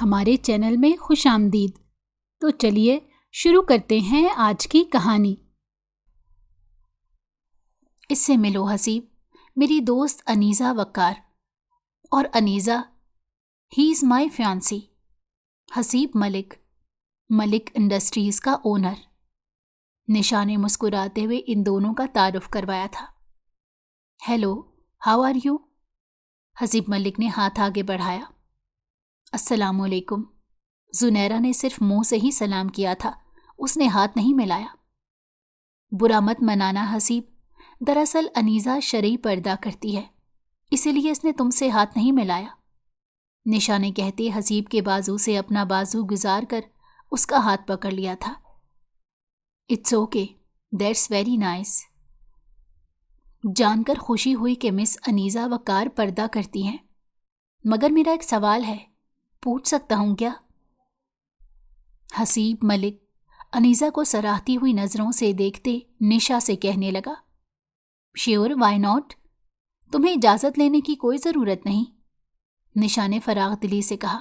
ہمارے چینل میں خوش آمدید۔ تو چلیے شروع کرتے ہیں آج کی کہانی۔ اس سے ملو حسیب، میری دوست انیزہ وقار، اور انیزہ ہی از مائی فیانسی، حسیب ملک انڈسٹریز کا اونر۔ نشا نے مسکراتے ہوئے ان دونوں کا تعارف کروایا تھا۔ Hello, how are you? Haseeb Malik نے ہاتھ آگے بڑھایا۔ السلام علیکم۔ زنیرہ نے صرف منہ سے ہی سلام کیا تھا، اس نے ہاتھ نہیں ملایا۔ برا مت منانا حسیب، دراصل انیزہ شرعی پردہ کرتی ہے، اسی لیے اس نے تم سے ہاتھ نہیں ملایا۔ نشا نے کہتے حسیب کے بازو سے اپنا بازو گزار کر اس کا ہاتھ پکڑ لیا تھا۔ It's okay, that's very nice. جان کر خوشی ہوئی کہ مس انیزہ وقار پردہ کرتی ہیں، مگر میرا ایک سوال ہے، پوچھ سکتا ہوں کیا؟ حسیب ملک انیزہ کو سراہتی ہوئی نظروں سے دیکھتے نشا سے کہنے لگا، شیور، وائی ناٹ؟ تمہیں اجازت لینے کی کوئی ضرورت نہیں۔ نشا نے فراغ دلی سے کہا،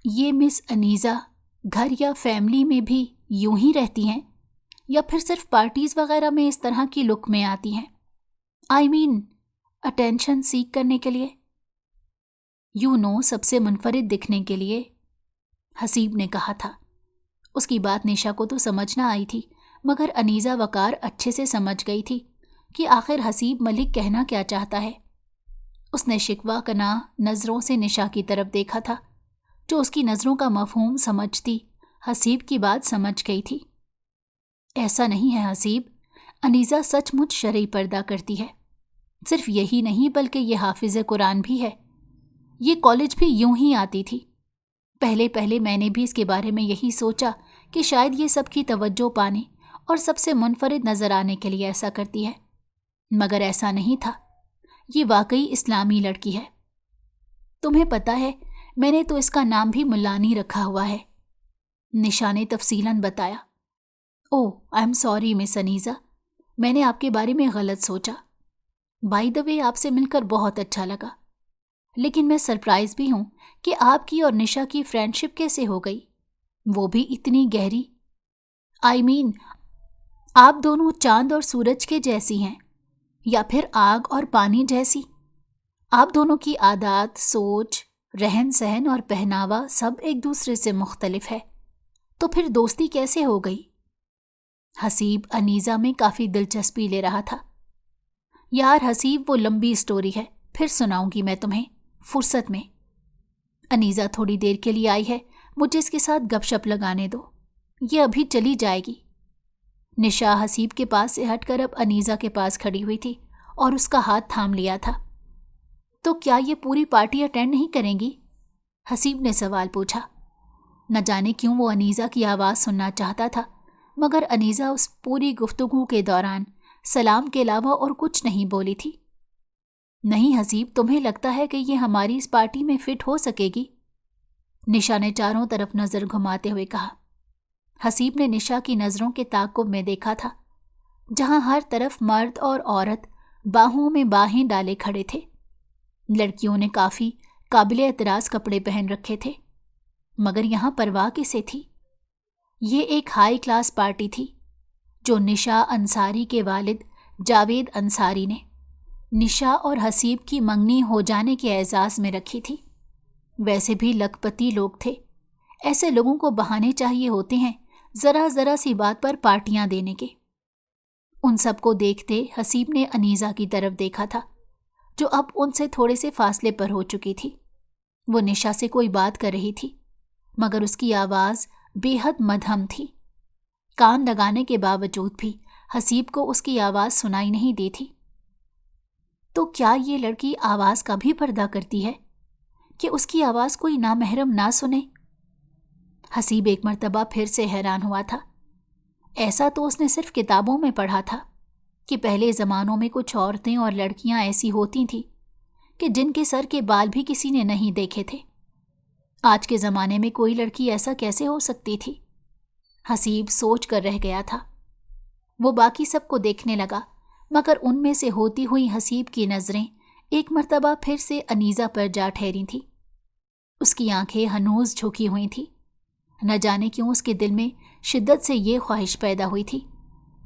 یہ مس انیزہ گھر یا فیملی میں بھی یوں ہی رہتی ہیں یا پھر صرف پارٹیز وغیرہ میں اس طرح کی لک میں آتی ہیں؟ آئی مین اٹینشن سیک کرنے کے لیے؟ سب سے منفرد دکھنے کے لیے، حسیب نے کہا تھا۔ اس کی بات نشا کو تو سمجھ نہ آئی تھی، مگر انیزہ وقار اچھے سے سمجھ گئی تھی کہ آخر حسیب ملک کہنا کیا چاہتا ہے۔ اس نے شکوہ کناہ نظروں سے نشا کی طرف دیکھا تھا، جو اس کی نظروں کا مفہوم سمجھتی حسیب کی بات سمجھ گئی تھی۔ ایسا نہیں ہے حسیب، انیزہ سچ مچ شرعی پردہ کرتی ہے۔ صرف یہی نہیں بلکہ یہ حافظ قرآن بھی ہے۔ یہ کالج بھی یوں ہی آتی تھی۔ پہلے میں نے بھی اس کے بارے میں یہی سوچا کہ شاید یہ سب کی توجہ پانے اور سب سے منفرد نظر آنے کے لیے ایسا کرتی ہے، مگر ایسا نہیں تھا۔ یہ واقعی اسلامی لڑکی ہے۔ تمہیں پتہ ہے، میں نے تو اس کا نام بھی ملانی رکھا ہوا ہے، نشا نے تفصیلاً بتایا۔ اوہ، آئی ایم سوری مس انیزہ، میں نے آپ کے بارے میں غلط سوچا۔ بائی دا وے، آپ سے مل کر بہت اچھا لگا، لیکن میں سرپرائز بھی ہوں کہ آپ کی اور نشا کی فرینڈ شپ کیسے ہو گئی، وہ بھی اتنی گہری۔ آئی مین آپ دونوں چاند اور سورج کے جیسی ہیں، یا پھر آگ اور پانی جیسی۔ آپ دونوں کی عادات، سوچ، رہن سہن اور پہناوا سب ایک دوسرے سے مختلف ہے، تو پھر دوستی کیسے ہو گئی؟ حسیب انیزہ میں کافی دلچسپی لے رہا تھا۔ یار حسیب، وہ لمبی سٹوری ہے، پھر سناؤں گی میں تمہیں فرصت میں۔ انیزہ تھوڑی دیر کے لیے آئی ہے، مجھے اس کے ساتھ گپ شپ لگانے دو، یہ ابھی چلی جائے گی۔ نشا حسیب کے پاس سے ہٹ کر اب انیزہ کے پاس کھڑی ہوئی تھی اور اس کا ہاتھ تھام لیا تھا۔ تو کیا یہ پوری پارٹی اٹینڈ نہیں کریں گی؟ حسیب نے سوال پوچھا۔ نہ جانے کیوں وہ انیزہ کی آواز سننا چاہتا تھا، مگر انیزہ اس پوری گفتگو کے دوران سلام کے علاوہ اور کچھ نہیں بولی تھی۔ نہیں حسیب، تمہیں لگتا ہے کہ یہ ہماری اس پارٹی میں فٹ ہو سکے گی؟ نشا نے چاروں طرف نظر گھماتے ہوئے کہا۔ حسیب نے نشا کی نظروں کے تعاقب میں دیکھا تھا، جہاں ہر طرف مرد اور عورت باہوں میں باہیں ڈالے کھڑے تھے۔ لڑکیوں نے کافی قابل اعتراض کپڑے پہن رکھے تھے، مگر یہاں پرواہ کسے تھی؟ یہ ایک ہائی کلاس پارٹی تھی، جو نشا انصاری کے والد جاوید انصاری نے نشا اور حسیب کی منگنی ہو جانے کے اعزاز میں رکھی تھی۔ ویسے بھی لکھپتی لوگ تھے، ایسے لوگوں کو بہانے چاہیے ہوتے ہیں ذرا سی بات پر پارٹیاں دینے کے۔ ان سب کو دیکھتے حسیب نے انیزہ کی طرف دیکھا تھا، جو اب ان سے تھوڑے سے فاصلے پر ہو چکی تھی۔ وہ نشا سے کوئی بات کر رہی تھی، مگر اس کی آواز بے حد مدھم تھی۔ کان لگانے کے باوجود بھی حسیب کو اس کی آواز سنائی نہیں دی تھی۔ تو کیا یہ لڑکی آواز کا بھی پردہ کرتی ہے کہ اس کی آواز کوئی نامحرم نہ سنے؟ حسیب ایک مرتبہ پھر سے حیران ہوا تھا۔ ایسا تو اس نے صرف کتابوں میں پڑھا تھا کہ پہلے زمانوں میں کچھ عورتیں اور لڑکیاں ایسی ہوتی تھیں کہ جن کے سر کے بال بھی کسی نے نہیں دیکھے تھے۔ آج کے زمانے میں کوئی لڑکی ایسا کیسے ہو سکتی تھی؟ حسیب سوچ کر رہ گیا تھا۔ وہ باقی سب کو دیکھنے لگا، مگر ان میں سے ہوتی ہوئی حسیب کی نظریں ایک مرتبہ پھر سے انیزہ پر جا ٹھہری تھیں۔ اس کی آنکھیں ہنوز جھکی ہوئی تھیں۔ نہ جانے کیوں اس کے دل میں شدت سے یہ خواہش پیدا ہوئی تھی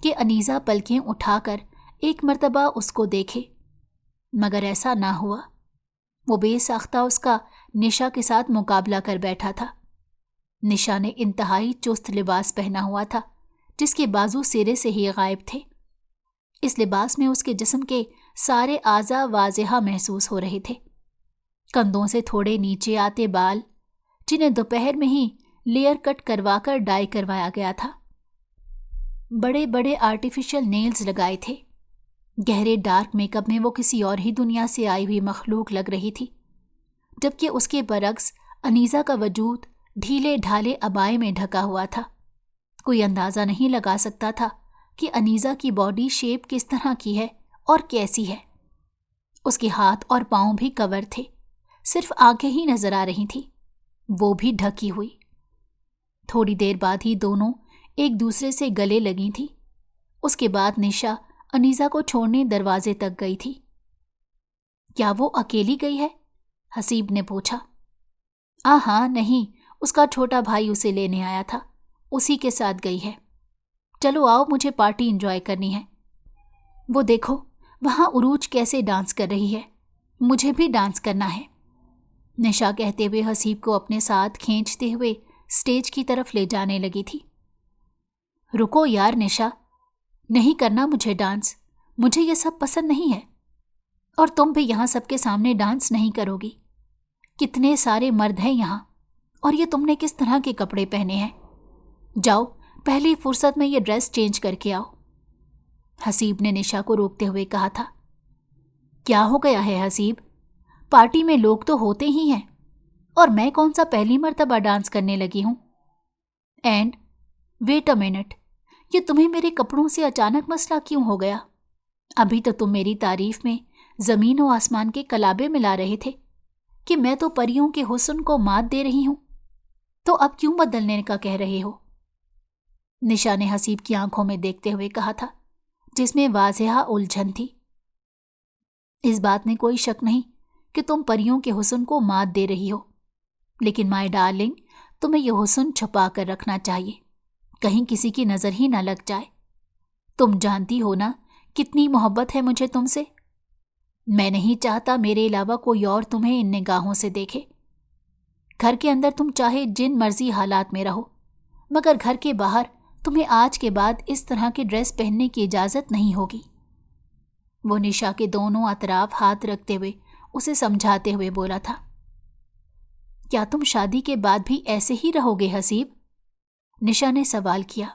کہ انیزہ پلکیں اٹھا کر ایک مرتبہ اس کو دیکھے، مگر ایسا نہ ہوا۔ وہ بے ساختہ اس کا نشا کے ساتھ مقابلہ کر بیٹھا تھا۔ نشا نے انتہائی چست لباس پہنا ہوا تھا جس کے بازو سرے سے ہی غائب تھے۔ اس لباس میں اس کے جسم کے سارے اعضاء واضح محسوس ہو رہے تھے۔ کندھوں سے تھوڑے نیچے آتے بال، جنہیں دوپہر میں ہی لیئر کٹ کروا کر ڈائی کروایا گیا تھا، بڑے بڑے آرٹیفیشل نیلز لگائے تھے۔ گہرے ڈارک میک اپ میں وہ کسی اور ہی دنیا سے آئی ہوئی مخلوق لگ رہی تھی، جبکہ اس کے برعکس انیزہ کا وجود ڈھیلے ڈھالے عبائے میں ڈھکا ہوا تھا۔ کوئی اندازہ نہیں لگا سکتا تھا کہ انیزہ کی باڈی شیپ کس طرح کی ہے اور کیسی ہے۔ اس کے ہاتھ اور پاؤں بھی کور تھے، صرف آنکھیں ہی نظر آ رہی تھیں، وہ بھی ڈھکی ہوئی۔ تھوڑی دیر بعد ہی دونوں ایک دوسرے سے گلے لگی تھیں۔ اس کے بعد نشا انیزہ کو چھوڑنے دروازے تک گئی تھی۔ کیا وہ اکیلی گئی ہے؟ حسیب نے پوچھا۔ ہاں نہیں، اس کا چھوٹا بھائی اسے لینے آیا تھا، اسی کے ساتھ گئی ہے۔ چلو آؤ، مجھے پارٹی انجوائے کرنی ہے۔ وہ دیکھو وہاں عروج کیسے ڈانس کر رہی ہے، مجھے بھی ڈانس کرنا ہے، نشا کہتے ہوئے حسیب کو اپنے ساتھ کھینچتے ہوئے اسٹیج کی طرف لے جانے لگی تھی۔ رکو یار نشا، نہیں کرنا مجھے ڈانس، مجھے یہ سب پسند نہیں ہے، اور تم بھی یہاں سب کے سامنے ڈانس نہیں کرو گی۔ کتنے سارے مرد ہیں یہاں، اور یہ تم نے کس طرح کے کپڑے پہنے ہیں؟ جاؤ پہلی فرصت میں یہ ڈریس چینج کر کے آؤ، حسیب نے نشا کو روکتے ہوئے کہا تھا۔ کیا ہو گیا ہے حسیب؟ پارٹی میں لوگ تو ہوتے ہی ہیں، اور میں کون سا پہلی مرتبہ ڈانس کرنے لگی ہوں؟ اینڈ ویٹ اے منٹ، یہ تمہیں میرے کپڑوں سے اچانک مسئلہ کیوں ہو گیا؟ ابھی تو تم میری تعریف میں زمین و آسمان کے کلابے ملا رہے تھے کہ میں تو پریوں کے حسن کو مات دے رہی ہوں، تو اب کیوں بدلنے کا کہہ رہے ہو؟ نشا نے حسیب کی آنکھوں میں دیکھتے ہوئے کہا تھا، جس میں واضح الجھن تھی۔ اس بات میں کوئی شک نہیں کہ تم پریوں کے حسن کو مات دے رہی ہو، لیکن مائی ڈارلنگ، تمہیں یہ حسن چھپا کر رکھنا چاہیے، کہیں کسی کی نظر ہی نہ لگ جائے۔ تم جانتی ہو نا کتنی محبت ہے مجھے تم سے۔ میں نہیں چاہتا میرے علاوہ کوئی اور تمہیں ان نگاہوں سے دیکھے۔ گھر کے اندر تم چاہے جن مرضی حالات میں رہو، مگر گھر کے باہر تمہیں آج کے بعد اس طرح کی ڈریس پہننے کی اجازت نہیں ہوگی۔ وہ نشا کے دونوں اطراف ہاتھ رکھتے ہوئے اسے سمجھاتے ہوئے بولا تھا۔ کیا تم شادی کے بعد بھی ایسے ہی رہو گے حسیب؟ نشا نے سوال کیا۔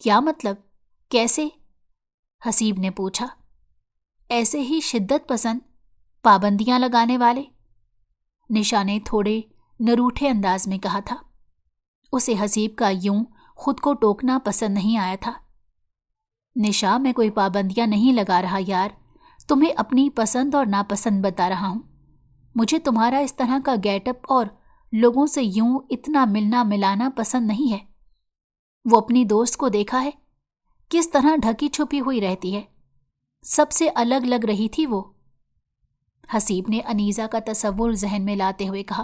کیا مطلب؟ کیسے؟ حسیب نے پوچھا۔ ایسے ہی شدت پسند، پابندیاں لگانے والے، نشا نے تھوڑے نروٹھے انداز میں کہا تھا۔ اسے حسیب کا یوں خود کو ٹوکنا پسند نہیں آیا تھا۔ نشا، میں کوئی پابندیاں نہیں لگا رہا یار، تمہیں اپنی پسند اور ناپسند بتا رہا ہوں۔ مجھے تمہارا اس طرح کا گیٹ اپ اور لوگوں سے یوں اتنا ملنا ملانا پسند نہیں ہے۔ وہ اپنی دوست کو دیکھا ہے کس طرح ڈھکی چھپی ہوئی رہتی ہے، سب سے الگ لگ رہی تھی وہ۔ حسیب نے انیزہ کا تصور ذہن میں لاتے ہوئے کہا۔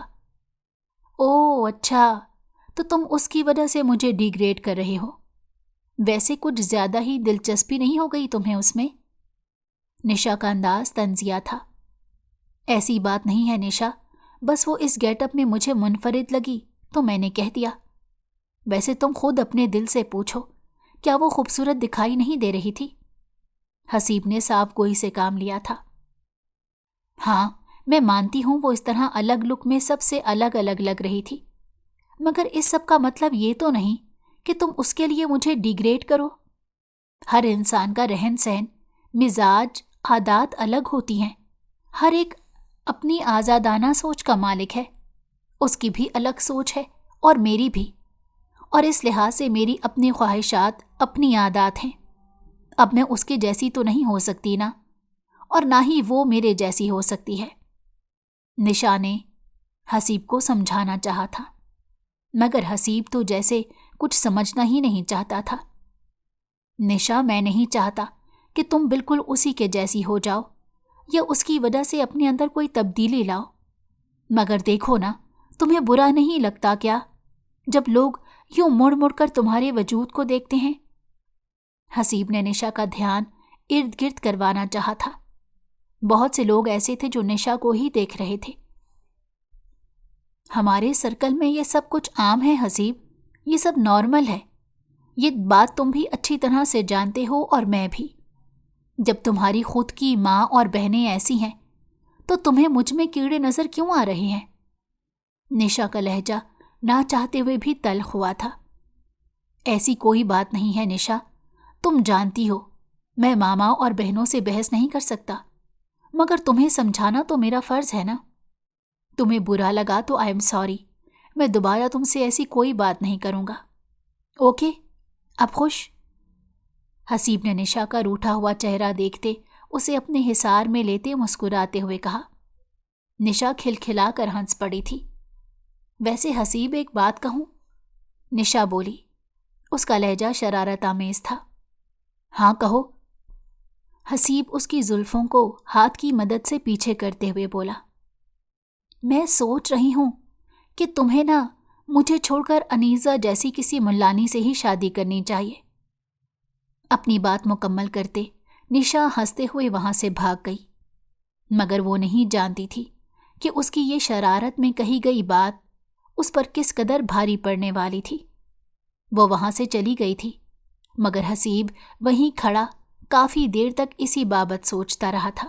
او اچھا، تو تم اس کی وجہ سے مجھے ڈیگریڈ کر رہے ہو؟ ویسے کچھ زیادہ ہی دلچسپی نہیں ہو گئی تمہیں اس میں؟ نشا کا انداز طنزیہ تھا۔ ایسی بات نہیں ہے نشا، بس وہ اس گیٹ اپ میں مجھے منفرد لگی تو میں نے کہہ دیا۔ ویسے تم خود اپنے دل سے پوچھو، کیا وہ خوبصورت دکھائی نہیں دے رہی تھی؟ حسیب نے صاف گوئی سے کام لیا تھا۔ ہاں میں مانتی ہوں وہ اس طرح الگ لک میں سب سے الگ الگ لگ رہی تھی، مگر اس سب کا مطلب یہ تو نہیں کہ تم اس کے لیے مجھے ڈیگریڈ کرو۔ ہر انسان کا رہن سہن، مزاج، عادات الگ ہوتی ہیں، ہر ایک اپنی آزادانہ سوچ کا مالک ہے۔ اس کی بھی الگ سوچ ہے اور میری بھی، اور اس لحاظ سے میری اپنی خواہشات، اپنی عادات ہیں۔ اب میں اس کے جیسی تو نہیں ہو سکتی نا، اور نہ ہی وہ میرے جیسی ہو سکتی ہے۔ نشا نے حسیب کو سمجھانا چاہا تھا، مگر حسیب تو جیسے کچھ سمجھنا ہی نہیں چاہتا تھا۔ نشا، میں نہیں چاہتا کہ تم بالکل اسی کے جیسی ہو جاؤ یا اس کی وجہ سے اپنے اندر کوئی تبدیلی لاؤ، مگر دیکھو نا تمہیں برا نہیں لگتا کیا جب لوگ یوں مڑ مڑ کر تمہارے وجود کو دیکھتے ہیں؟ حسیب نے نشا کا دھیان ارد گرد کروانا چاہا تھا۔ بہت سے لوگ ایسے تھے جو نشا کو ہی دیکھ رہے تھے۔ ہمارے سرکل میں یہ سب کچھ عام ہے حسیب، یہ سب نارمل ہے۔ یہ بات تم بھی اچھی طرح سے جانتے ہو اور میں بھی۔ جب تمہاری خود کی ماں اور بہنیں ایسی ہیں تو تمہیں مجھ میں کیڑے نظر کیوں آ رہے ہیں؟ نشا کا لہجہ نہ چاہتے ہوئے بھی تلخ ہوا تھا۔ ایسی کوئی بات نہیں ہے نشا، تم جانتی ہو میں ماما اور بہنوں سے بحث نہیں کر سکتا، مگر تمہیں سمجھانا تو میرا فرض ہے نا۔ تمہیں برا لگا تو آئی ایم سوری، میں دوبارہ تم سے ایسی کوئی بات نہیں کروں گا۔ اوکے، اب خوش؟ حسیب نے نشا کا روٹھا ہوا چہرہ دیکھتے اسے اپنے حصار میں لیتے مسکراتے ہوئے کہا۔ نشا کھلکھلا کر ہنس پڑی تھی۔ ویسے حسیب ایک بات کہوں؟ نشا بولی۔ اس کا لہجہ شرارت آمیز تھا۔ ہاں کہو۔ حسیب اس کی زلفوں کو ہاتھ کی مدد سے پیچھے کرتے ہوئے بولا۔ میں سوچ رہی ہوں کہ تمہیں نہ مجھے چھوڑ کر انیزہ جیسی کسی ملانی سے ہی شادی کرنی چاہیے۔ اپنی بات مکمل کرتے نشا ہنستے ہوئے وہاں سے بھاگ گئی، مگر وہ نہیں جانتی تھی کہ اس کی یہ شرارت میں کہی گئی بات اس پر کس قدر بھاری پڑنے والی تھی۔ وہ وہاں سے چلی گئی تھی، مگر حسیب وہیں کھڑا کافی دیر تک اسی بابت سوچتا رہا تھا۔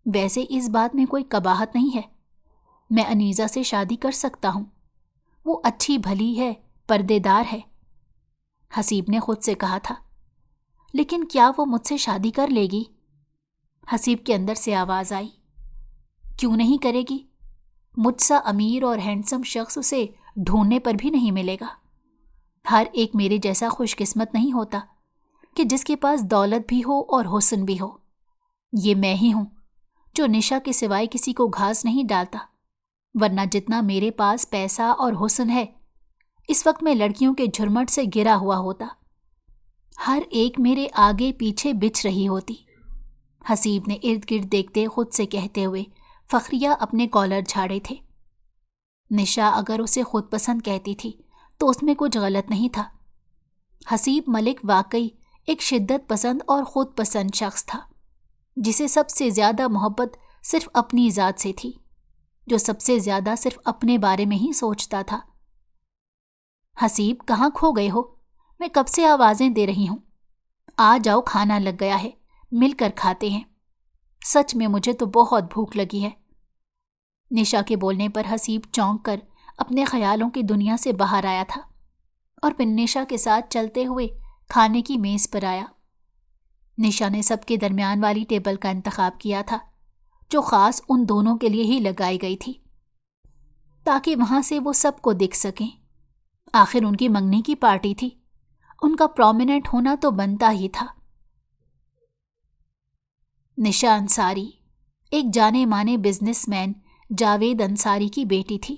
ویسے اس بات میں کوئی قباحت نہیں ہے، میں انیزہ سے شادی کر سکتا ہوں، وہ اچھی بھلی ہے، پردے دار ہے۔ حسیب نے خود سے کہا تھا۔ لیکن کیا وہ مجھ سے شادی کر لے گی؟ حسیب کے اندر سے آواز آئی۔ کیوں نہیں کرے گی؟ مجھ سا امیر اور ہینڈسم شخص اسے ڈھونڈنے پر بھی نہیں ملے گا۔ ہر ایک میرے جیسا خوش قسمت نہیں ہوتا کہ جس کے پاس دولت بھی ہو اور حسن بھی ہو۔ یہ میں ہی ہوں جو نشا کے سوائے کسی کو گھاس نہیں ڈالتا، ورنہ جتنا میرے پاس پیسہ اور حسن ہے اس وقت میں لڑکیوں کے جھرمٹ سے گرا ہوا ہوتا، ہر ایک میرے آگے پیچھے بچھ رہی ہوتی۔ حسیب نے ارد گرد دیکھتے خود سے کہتے ہوئے فخریہ اپنے کالر جھاڑے تھے۔ نشا اگر اسے خود پسند کہتی تھی تو اس میں کچھ غلط نہیں تھا۔ حسیب ملک واقعی ایک شدت پسند اور خود پسند شخص تھا، جسے سب سے زیادہ محبت صرف اپنی ذات سے تھی، جو سب سے زیادہ صرف اپنے بارے میں ہی سوچتا تھا۔ حسیب کہاں کھو گئے ہو؟ میں کب سے آوازیں دے رہی ہوں، آ جاؤ، کھانا لگ گیا ہے، مل کر کھاتے ہیں، سچ میں مجھے تو بہت بھوک لگی ہے۔ نشا کے بولنے پر حسیب چونک کر اپنے خیالوں کی دنیا سے باہر آیا تھا اور پھر نشا کے ساتھ چلتے ہوئے کھانے کی میز پر آیا۔ نشا نے سب کے درمیان والی ٹیبل کا انتخاب کیا تھا، جو خاص ان دونوں کے لیے ہی لگائی گئی تھی، تاکہ وہاں سے وہ سب کو دکھ سکیں۔ آخر ان کی منگنی کی پارٹی تھی، ان کا پرومیننٹ ہونا تو بنتا ہی تھا۔ نشا انصاری ایک جانے مانے بزنس مین جاوید انصاری کی بیٹی تھی۔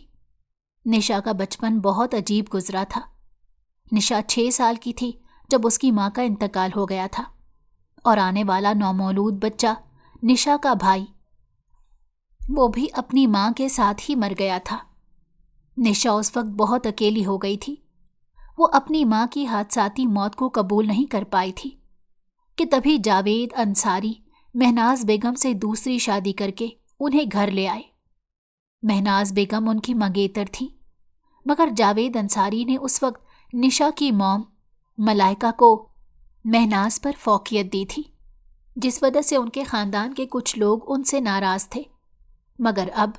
نشا کا بچپن بہت عجیب گزرا تھا۔ نشا 6 سال کی تھی جب اس کی ماں کا انتقال ہو گیا تھا، اور آنے والا نومولود بچہ نشا کا بھائی وہ بھی اپنی ماں کے ساتھ ہی مر گیا تھا۔ نشا اس وقت بہت اکیلی ہو گئی تھی۔ وہ اپنی ماں کی حادثاتی موت کو قبول نہیں کر پائی تھی کہ تبھی جاوید انصاری مہناز بیگم سے دوسری شادی کر کے انہیں گھر لے آئے۔ مہناز بیگم ان کی منگیتر تھی، مگر جاوید انصاری نے اس وقت نشا کی موم ملائکہ کو مہناز پر فوقیت دی تھی، جس وجہ سے ان کے خاندان کے کچھ لوگ ان سے ناراض تھے۔ مگر اب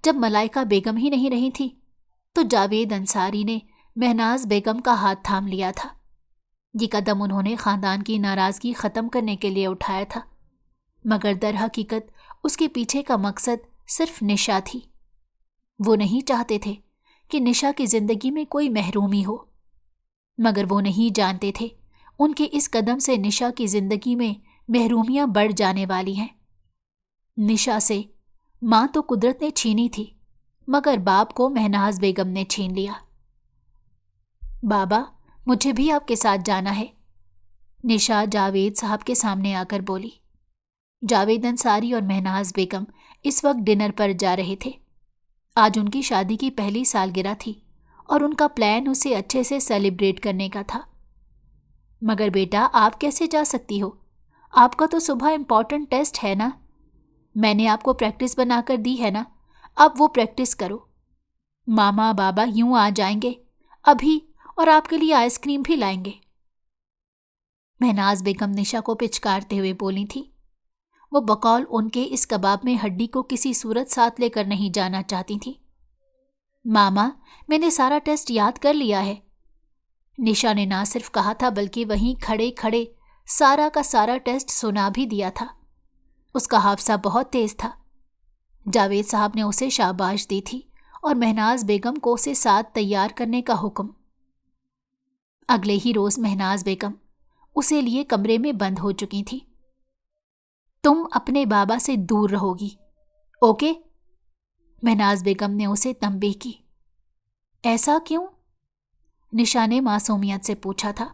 جب ملائکہ بیگم ہی نہیں رہی تھی تو جاوید انصاری نے مہناز بیگم کا ہاتھ تھام لیا تھا۔ یہ قدم انہوں نے خاندان کی ناراضگی ختم کرنے کے لیے اٹھایا تھا، مگر در حقیقت اس کے پیچھے کا مقصد صرف نشا تھی۔ وہ نہیں چاہتے تھے کہ نشا کی زندگی میں کوئی محرومی ہو، مگر وہ نہیں جانتے تھے ان کے اس قدم سے نشا کی زندگی میں محرومیاں بڑھ جانے والی ہیں۔ نشا سے ماں تو قدرت نے چھینی تھی، مگر باپ کو مہناز بیگم نے چھین لیا۔ بابا، مجھے بھی آپ کے ساتھ جانا ہے، نشا جاوید صاحب کے سامنے آ کر بولی۔ جاوید انصاری اور مہناز بیگم اس وقت ڈنر پر جا رہے تھے۔ آج ان کی شادی کی پہلی سالگرہ تھی اور ان کا پلان اسے اچھے سے سیلیبریٹ کرنے کا تھا۔ مگر بیٹا آپ کیسے جا سکتی ہو؟ آپ کا تو صبح امپورٹنٹ ٹیسٹ ہے نا۔ میں نے آپ کو پریکٹس بنا کر دی ہے نا، اب وہ پریکٹس کرو۔ ماما بابا یوں آ جائیں گے ابھی اور آپ کے لیے آئس کریم بھی لائیں گے۔ مہناز بیگم نشا کو پچکارتے ہوئے بولی تھی۔ وہ بقول ان کے اس کباب میں ہڈی کو کسی صورت ساتھ لے کر نہیں جانا چاہتی تھی۔ ماما میں نے سارا ٹیسٹ یاد کر لیا ہے۔ نشا نے نہ صرف کہا تھا بلکہ وہیں کھڑے کھڑے سارا کا سارا ٹیسٹ سنا بھی دیا تھا۔ اس کا حافظہ بہت تیز تھا۔ جاوید صاحب نے اسے شاباش دی تھی اور مہناز بیگم کو اسے ساتھ تیار کرنے کا حکم۔ اگلے ہی روز مہناز بیگم اسے لیے کمرے میں بند ہو چکی تھی۔ تم اپنے بابا سے دور رہو گی، اوکے؟ مہناز بیگم نے اسے تنبیہ کی۔ ایسا کیوں؟ نشا نے معصومیت سے پوچھا تھا۔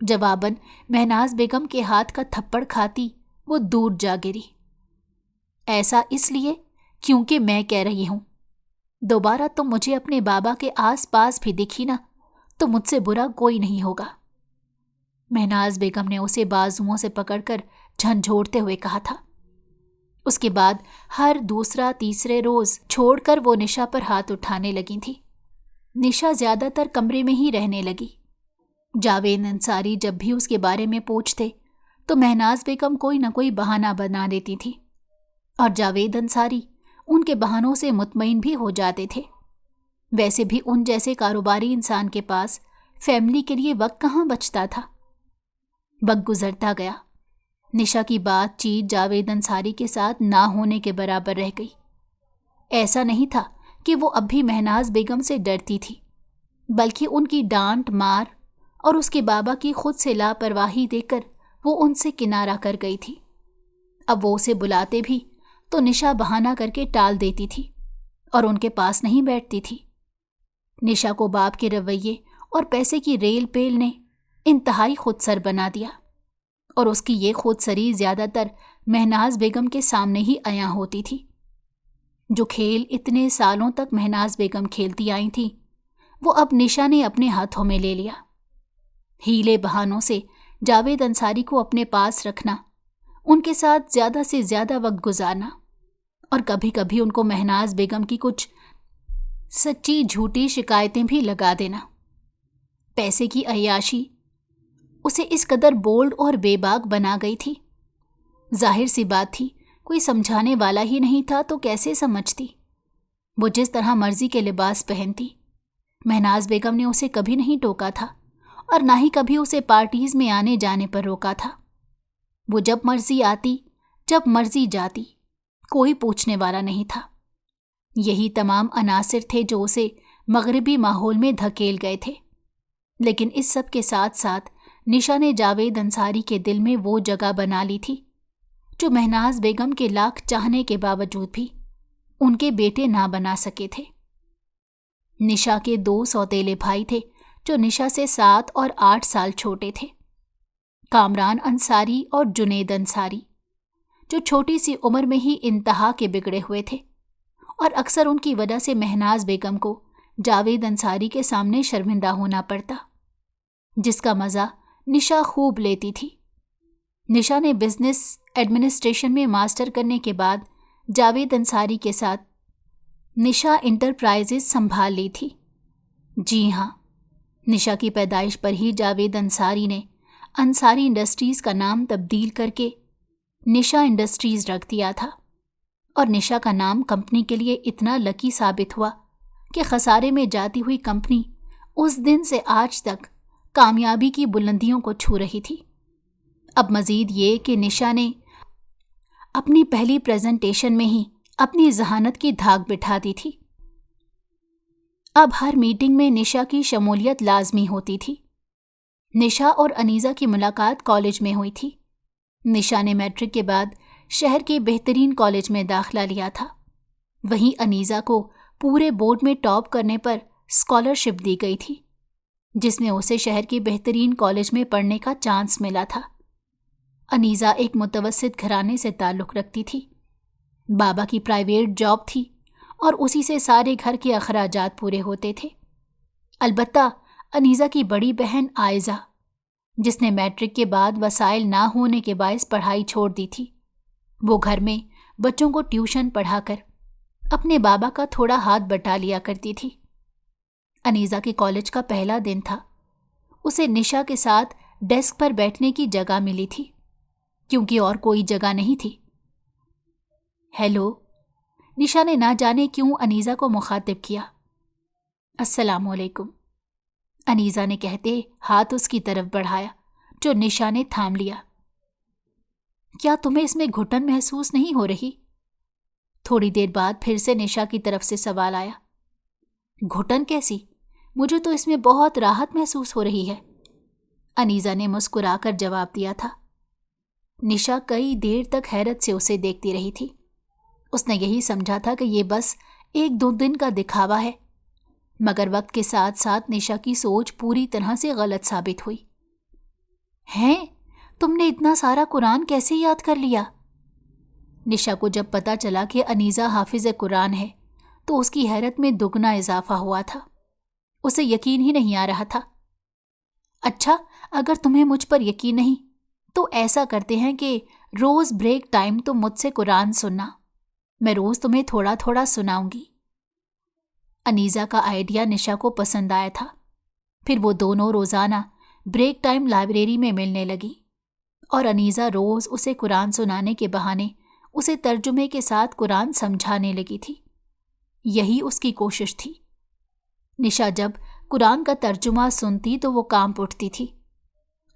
جواباً مہناز بیگم کے ہاتھ کا تھپڑ کھاتی وہ دور جا گری۔ ایسا اس لیے کیونکہ میں کہہ رہی ہوں، دوبارہ تم مجھے اپنے بابا کے آس پاس بھی دکھی نا تو مجھ سے برا کوئی نہیں ہوگا۔ مہناز بیگم نے اسے بازوؤں سے پکڑ کر جھنجھوڑتے ہوئے کہا تھا۔ اس کے بعد ہر دوسرا تیسرے روز چھوڑ کر وہ نشا پر ہاتھ اٹھانے لگی تھی۔ نشا زیادہ تر کمرے میں ہی رہنے لگی۔ جاوید انصاری جب بھی اس کے بارے میں پوچھتے تو مہناز بیگم کوئی نہ کوئی بہانہ بنا دیتی تھی، اور جاوید انصاری ان کے بہانوں سے مطمئن بھی ہو جاتے تھے۔ ویسے بھی ان جیسے کاروباری انسان کے پاس فیملی کے لیے وقت کہاں بچتا تھا۔ وقت گزرتا گیا۔ نشا کی بات چیت جاوید انصاری کے ساتھ نہ ہونے کے برابر رہ گئی۔ ایسا نہیں تھا کہ وہ اب بھی مہناز بیگم سے ڈرتی تھی، بلکہ ان کی ڈانٹ مار اور اس کے بابا کی خود سے لاپرواہی دیکھ کر وہ ان سے کنارہ کر گئی تھی۔ اب وہ اسے بلاتے بھی تو نشا بہانہ کر کے ٹال دیتی تھی اور ان کے پاس نہیں بیٹھتی تھی۔ نشا کو باپ کے رویے اور پیسے کی ریل پیل نے انتہائی خود سر بنا دیا، اور اس کی یہ خود سری زیادہ تر مہناز بیگم کے سامنے ہی عیاں ہوتی تھی۔ جو کھیل اتنے سالوں تک مہناز بیگم کھیلتی آئی تھی وہ اب نشا نے اپنے ہاتھوں میں لے لیا۔ ہیلے بہانوں سے جاوید انصاری کو اپنے پاس رکھنا، ان کے ساتھ زیادہ سے زیادہ وقت گزارنا، اور کبھی کبھی ان کو مہناز بیگم کی کچھ سچی جھوٹی شکایتیں بھی لگا دینا۔ پیسے کی عیاشی اسے اس قدر بولڈ اور بے باک بنا گئی تھی۔ ظاہر سی بات تھی، کوئی سمجھانے والا ہی نہیں تھا تو کیسے سمجھتی؟ وہ جس طرح مرضی کے لباس پہنتی، مہناز بیگم نے اسے کبھی نہیں ٹوکا تھا اور نہ ہی کبھی اسے پارٹیز میں آنے جانے پر روکا تھا۔ وہ جب مرضی آتی، جب مرضی جاتی، کوئی پوچھنے والا نہیں تھا۔ یہی تمام عناصر تھے جو اسے مغربی ماحول میں دھکیل گئے تھے۔ لیکن اس سب کے ساتھ ساتھ نشا نے جاوید انصاری کے دل میں وہ جگہ بنا لی تھی جو مہناز بیگم کے لاکھ چاہنے کے باوجود بھی ان کے بیٹے نہ بنا سکے تھے۔ نشا کے 2 سوتیلے بھائی تھے جو نشا سے 7 اور 8 سال چھوٹے تھے، کامران انصاری اور جنید انصاری، جو چھوٹی سی عمر میں ہی انتہا کے بگڑے ہوئے تھے، اور اکثر ان کی وجہ سے مہناز بیگم کو جاوید انصاری کے سامنے شرمندہ ہونا پڑتا، جس کا مزہ نشا خوب لیتی تھی۔ نشا نے بزنس ایڈمنسٹریشن میں ماسٹر کرنے کے بعد جاوید انصاری کے ساتھ نشا انٹرپرائزز سنبھال لی تھی۔ جی ہاں، نشا کی پیدائش پر ہی جاوید انصاری نے انصاری انڈسٹریز کا نام تبدیل کر کے نشا انڈسٹریز رکھ دیا تھا، اور نشا کا نام کمپنی کے لیے اتنا لکی ثابت ہوا کہ خسارے میں جاتی ہوئی کمپنی اس دن سے آج تک کامیابی کی بلندیوں کو چھو رہی تھی۔ اب مزید یہ کہ نشا نے اپنی پہلی پریزنٹیشن میں ہی اپنی ذہانت کی دھاک بٹھا دی تھی۔ اب ہر میٹنگ میں نشا کی شمولیت لازمی ہوتی تھی۔ نشا اور انیزہ کی ملاقات کالج میں ہوئی تھی۔ نشا نے میٹرک کے بعد شہر کے بہترین کالج میں داخلہ لیا تھا۔ وہیں انیزہ کو پورے بورڈ میں ٹاپ کرنے پر اسکالرشپ دی گئی تھی، جس میں اسے شہر کے بہترین کالج میں پڑھنے کا چانس ملا تھا۔ انیزہ ایک متوسط گھرانے سے تعلق رکھتی تھی۔ بابا کی پرائیویٹ جاب تھی اور اسی سے سارے گھر کے اخراجات پورے ہوتے تھے۔ البتہ انیزہ کی بڑی بہن عائزہ، جس نے میٹرک کے بعد وسائل نہ ہونے کے باعث پڑھائی چھوڑ دی تھی، وہ گھر میں بچوں کو ٹیوشن پڑھا کر اپنے بابا کا تھوڑا ہاتھ بٹا لیا کرتی تھی۔ انیزہ کے کالج کا پہلا دن تھا۔ اسے نشا کے ساتھ ڈیسک پر بیٹھنے کی جگہ ملی تھی، کیونکہ اور کوئی جگہ نہیں تھی۔ ہیلو، نشا نے نہ جانے کیوں انیزہ کو مخاطب کیا۔ السلام علیکم، انیزہ نے کہتے ہاتھ اس کی طرف بڑھایا، جو نشا نے تھام لیا۔ کیا تمہیں اس میں گھٹن محسوس نہیں ہو رہی؟ تھوڑی دیر بعد پھر سے نشا کی طرف سے سوال آیا۔ گھٹن کیسی؟ مجھے تو اس میں بہت راحت محسوس ہو رہی ہے، انیزہ نے مسکرا کر جواب دیا تھا۔ نشا کئی دیر تک حیرت سے اسے دیکھتی رہی تھی۔ اس نے یہی سمجھا تھا کہ یہ بس 1-2 دن کا دکھاوا ہے، مگر وقت کے ساتھ ساتھ نشا کی سوچ پوری طرح سے غلط ثابت ہوئی۔ ہیں، تم نے اتنا سارا قرآن کیسے یاد کر لیا؟ نشا کو جب پتا چلا کہ انیزہ حافظ قرآن ہے تو اس کی حیرت میں دگنا اضافہ ہوا تھا۔ اسے یقین ہی نہیں آ رہا تھا۔ اچھا، اگر تمہیں مجھ پر یقین نہیں تو ایسا کرتے ہیں کہ روز بریک ٹائم تم مجھ سے قرآن سننا، میں روز تمہیں تھوڑا تھوڑا سناؤں گی۔ انیزہ کا آئیڈیا نشا کو پسند آیا تھا۔ پھر وہ دونوں روزانہ بریک ٹائم لائبریری میں ملنے لگی، اور انیزہ روز اسے قرآن سنانے کے بہانے اسے ترجمے کے ساتھ قرآن سمجھانے لگی تھی۔ یہی اس کی کوشش تھی۔ نشا جب قرآن کا ترجمہ سنتی تو وہ کانپ اٹھتی تھی۔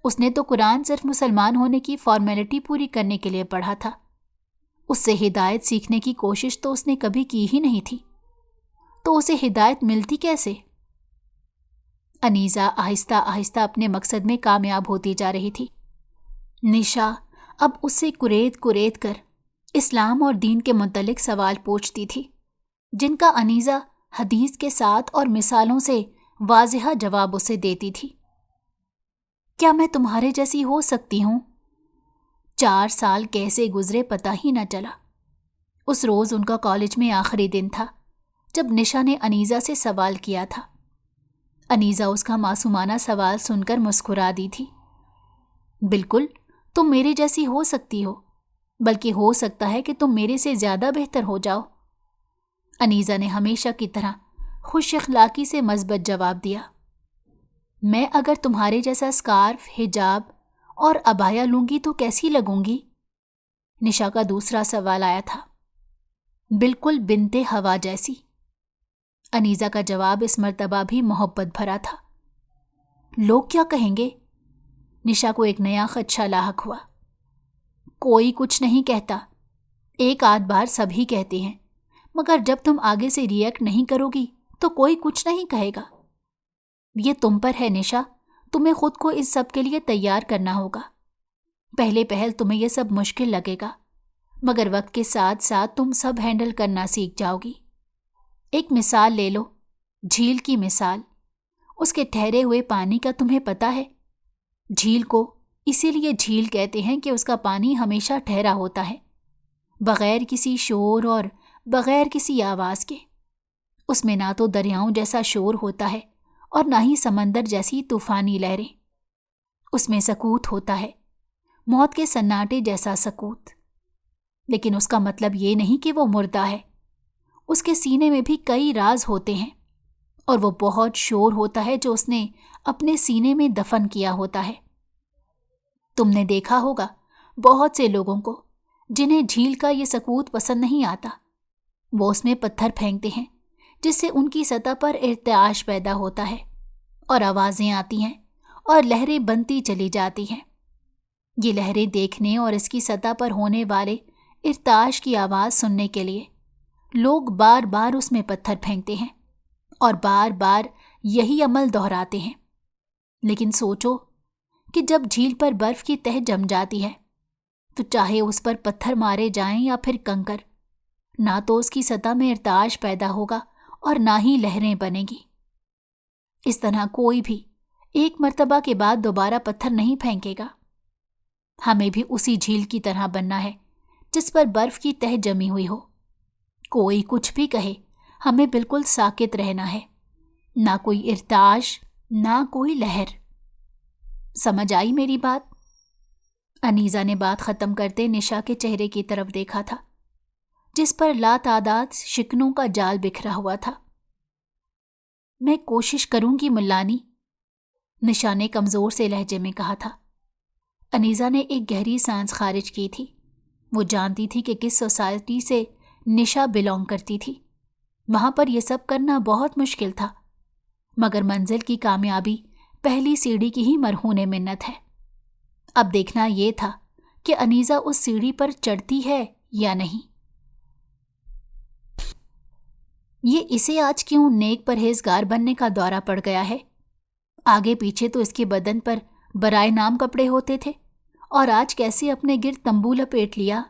اس نے تو قرآن صرف مسلمان ہونے کی فارمیلٹی پوری کرنے کے لیے پڑھا تھا۔ اس سے ہدایت سیکھنے کی کوشش تو اس نے کبھی کی ہی نہیں تھی، تو اسے ہدایت ملتی کیسے؟ انیزہ آہستہ آہستہ اپنے مقصد میں کامیاب ہوتی جا رہی تھی۔ نشا اب اس سے کریت کر اسلام اور دین کے متعلق سوال پوچھتی تھی، جن کا انیزہ حدیث کے ساتھ اور مثالوں سے واضح جواب اسے دیتی تھی۔ کیا میں تمہارے جیسی ہو سکتی ہوں؟ 4 سال کیسے گزرے پتہ ہی نہ چلا۔ اس روز ان کا کالج میں آخری دن تھا جب نشا نے انیزہ سے سوال کیا تھا۔ انیزہ اس کا معصومانہ سوال سن کر مسکرا دی تھی۔ بالکل، تم میرے جیسی ہو سکتی ہو، بلکہ ہو سکتا ہے کہ تم میرے سے زیادہ بہتر ہو جاؤ۔ انیزہ نے ہمیشہ کی طرح خوش اخلاقی سے مثبت جواب دیا۔ میں اگر تمہارے جیسا اسکارف، حجاب اور عبایا لوں گی تو کیسی لگوں گی؟ نشا کا دوسرا سوال آیا تھا۔ بالکل بنت ہوا جیسی۔ انیزہ کا جواب اس مرتبہ بھی محبت بھرا تھا۔ لوگ کیا کہیں گے؟ نشا کو ایک نیا خدشہ لاحق ہوا۔ کوئی کچھ نہیں کہتا، 1-8 بار سبھی کہتے ہیں، مگر جب تم آگے سے ریئیکٹ نہیں کرو گی تو کوئی کچھ نہیں کہے گا۔ یہ تم پر ہے نشا، تمہیں خود کو اس سب کے لیے تیار کرنا ہوگا۔ پہلے پہل تمہیں یہ سب مشکل لگے گا، مگر وقت کے ساتھ ساتھ تم سب ہینڈل کرنا سیکھ جاؤ گی۔ ایک مثال لے لو، جھیل کی مثال۔ اس کے ٹھہرے ہوئے پانی کا تمہیں پتہ ہے؟ جھیل کو اسی لیے جھیل کہتے ہیں کہ اس کا پانی ہمیشہ ٹھہرا ہوتا ہے، بغیر کسی شور اور بغیر کسی آواز کے۔ اس میں نہ تو دریاؤں جیسا شور ہوتا ہے اور نہ ہی سمندر جیسی طوفانی لہریں۔ اس میں سکوت ہوتا ہے، موت کے سناٹے جیسا سکوت۔ لیکن اس کا مطلب یہ نہیں کہ وہ مردہ ہے۔ اس کے سینے میں بھی کئی راز ہوتے ہیں، اور وہ بہت شور ہوتا ہے جو اس نے اپنے سینے میں دفن کیا ہوتا ہے۔ تم نے دیکھا ہوگا بہت سے لوگوں کو جنہیں جھیل کا یہ سکوت پسند نہیں آتا، وہ اس میں پتھر پھینکتے ہیں جس سے ان کی سطح پر ارتعاش پیدا ہوتا ہے اور آوازیں آتی ہیں اور لہریں بنتی چلی جاتی ہیں۔ یہ لہریں دیکھنے اور اس کی سطح پر ہونے والے ارتعاش کی آواز سننے کے لیے لوگ بار بار اس میں پتھر پھینکتے ہیں اور بار بار یہی عمل دہراتے ہیں۔ لیکن سوچو کہ جب جھیل پر برف کی تہہ جم جاتی ہے تو چاہے اس پر پتھر مارے جائیں یا پھر کنکر، نہ تو اس کی سطح میں ارتعاش پیدا ہوگا اور نہ ہی لہریں بنے گی۔ اس طرح کوئی بھی ایک مرتبہ کے بعد دوبارہ پتھر نہیں پھینکے گا۔ ہمیں بھی اسی جھیل کی طرح بننا ہے جس پر برف کی تہہ جمی ہوئی ہو۔ کوئی کچھ بھی کہے، ہمیں بالکل ساکت رہنا ہے، نہ کوئی ارتعاش، نہ کوئی لہر۔ سمجھ آئی میری بات؟ انیزا نے بات ختم کرتے نشا کے چہرے کی طرف دیکھا تھا، جس پر لاتعداد شکنوں کا جال بکھرا ہوا تھا۔ میں کوشش کروں گی ملانی، نشا نے کمزور سے لہجے میں کہا تھا۔ انیزا نے ایک گہری سانس خارج کی تھی۔ وہ جانتی تھی کہ کس سوسائٹی سے نشا بلونگ کرتی تھی۔ وہاں پر یہ سب کرنا بہت مشکل تھا، مگر منزل کی کامیابی پہلی سیڑھی کی ہی مرہون منت ہے۔ اب دیکھنا یہ تھا کہ انیزا اس سیڑھی پر چڑھتی ہے یا نہیں۔ یہ اسے آج کیوں نیک پرہیزگار بننے کا دورہ پڑ گیا ہے؟ آگے پیچھے تو اس کے بدن پر برائے نام کپڑے ہوتے تھے، اور آج کیسے اپنے گرد تمبو لپیٹ لیا؟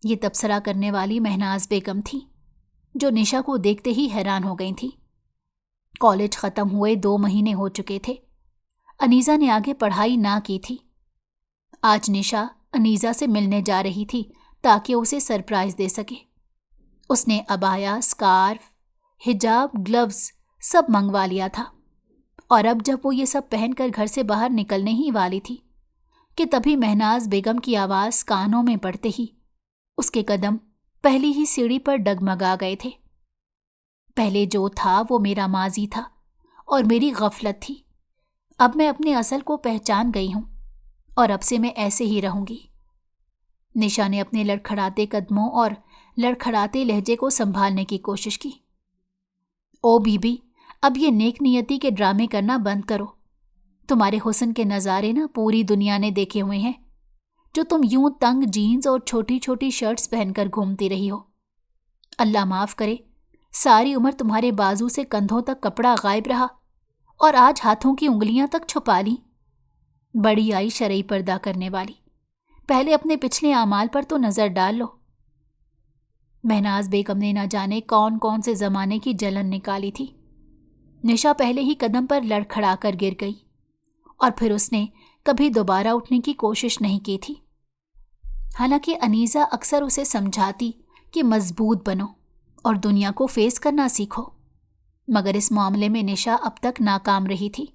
یہ تبصرہ کرنے والی مہناز بیگم تھی، جو نشا کو دیکھتے ہی حیران ہو گئی تھی۔ کالج ختم ہوئے 2 مہینے ہو چکے تھے۔ انیزا نے آگے پڑھائی نہ کی تھی۔ آج نشا انیزا سے ملنے جا رہی تھی تاکہ اسے سرپرائز دے سکے۔ اس نے عبایا، اسکارف، حجاب، گلوز سب منگوا لیا تھا، اور اب جب وہ یہ سب پہن کر گھر سے باہر نکلنے ہی والی تھی کہ تبھی مہناز بیگم کی آواز کانوں میں پڑتے ہی اس کے قدم پہلی ہی سیڑھی پر ڈگمگا گئے تھے۔ پہلے جو تھا وہ میرا ماضی تھا اور میری غفلت تھی۔ اب میں اپنے اصل کو پہچان گئی ہوں، اور اب سے میں ایسے ہی رہوں گی۔ نشا نے اپنے لڑکھڑاتے قدموں اور لڑکھڑاتے لہجے کو سنبھالنے کی کوشش کی۔ او بی بی، اب یہ نیک نیتی کے ڈرامے کرنا بند کرو۔ تمہارے حسن کے نظارے نا پوری دنیا نے دیکھے ہوئے ہیں، جو تم یوں تنگ جینز اور چھوٹی چھوٹی شرٹس پہن کر گھومتی رہی ہو۔ اللہ معاف کرے، ساری عمر تمہارے بازو سے کندھوں تک کپڑا غائب رہا، اور آج ہاتھوں کی انگلیاں تک چھپا لی۔ بڑی آئی شرعی پردہ کرنے والی، پہلے اپنے پچھلے اعمال پر تو نظر ڈال لو۔ مہناز بیگم نے نہ جانے کون کون سے زمانے کی جلن نکالی تھی۔ نشا پہلے ہی قدم پر لڑکھڑا کر گر گئی، اور پھر اس نے کبھی دوبارہ اٹھنے کی کوشش نہیں کی تھی۔ حالانکہ انیزا اکثر اسے سمجھاتی کہ مضبوط بنو اور دنیا کو فیس کرنا سیکھو، مگر اس معاملے میں نشا اب تک ناکام رہی تھی۔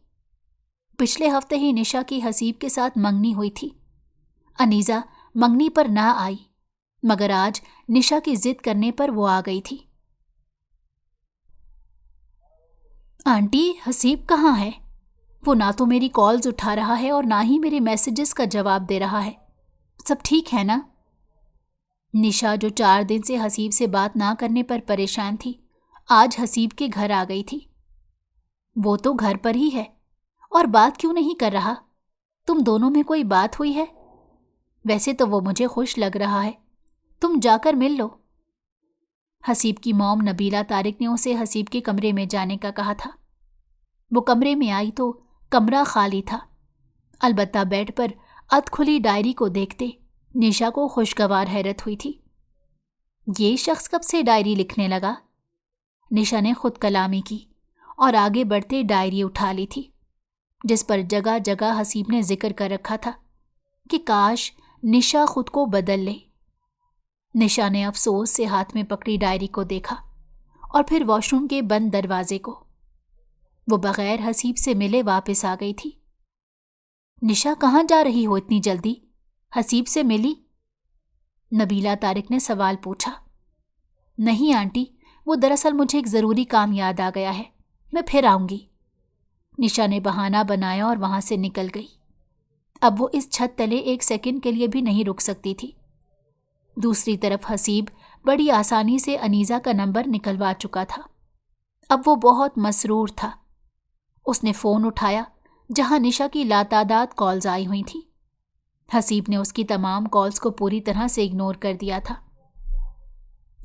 پچھلے ہفتے ہی نشا کی حسیب کے ساتھ منگنی ہوئی تھی۔ انیزا منگنی پر نہ آئی، مگر آج نشا کی ضد کرنے پر وہ آ گئی تھی۔ آنٹی، حسیب کہاں ہے؟ وہ نہ تو میری کالز اٹھا رہا ہے اور نہ ہی میرے میسیجز کا جواب دے رہا ہے۔ سب ٹھیک ہے نا؟ نشا، جو 4 دن سے حسیب سے بات نہ کرنے پر پریشان تھی، آج حسیب کے گھر آ گئی تھی۔ وہ تو گھر پر ہی ہے، اور بات کیوں نہیں کر رہا؟ تم دونوں میں کوئی بات ہوئی ہے؟ ویسے تو وہ مجھے خوش لگ رہا ہے، تم جا کر مل لو۔ حسیب کی موم نبیلہ طارق نے اسے حسیب کے کمرے میں جانے کا کہا تھا۔ وہ کمرے میں آئی تو کمرہ خالی تھا، البتہ بیڈ پر ادھ کھلی ڈائری کو دیکھتے نشا کو خوشگوار حیرت ہوئی تھی۔ یہ شخص کب سے ڈائری لکھنے لگا؟ نشا نے خود کلامی کی اور آگے بڑھتے ڈائری اٹھا لی تھی، جس پر جگہ جگہ حسیب نے ذکر کر رکھا تھا کہ کاش نشا خود کو بدل لے۔ نشا نے افسوس سے ہاتھ میں پکڑی ڈائری کو دیکھا اور پھر واش روم کے بند دروازے کو۔ وہ بغیر حسیب سے ملے واپس آ گئی تھی۔ نشا، کہاں جا رہی ہو اتنی جلدی؟ حسیب سے ملی؟ نبیلہ طارق نے سوال پوچھا۔ نہیں آنٹی، وہ دراصل مجھے ایک ضروری کام یاد آ گیا ہے، میں پھر آؤں گی۔ نشا نے بہانہ بنایا اور وہاں سے نکل گئی۔ اب وہ اس چھت تلے 1 سیکنڈ کے لیے بھی نہیں رک سکتی تھی۔ دوسری طرف حسیب بڑی آسانی سے انیزا کا نمبر نکلوا چکا تھا۔ اب وہ بہت مسرور تھا۔ اس نے فون اٹھایا جہاں نشا کی لاتعداد کالز آئی ہوئی تھیں۔ حسیب نے اس کی تمام کالز کو پوری طرح سے اگنور کر دیا تھا۔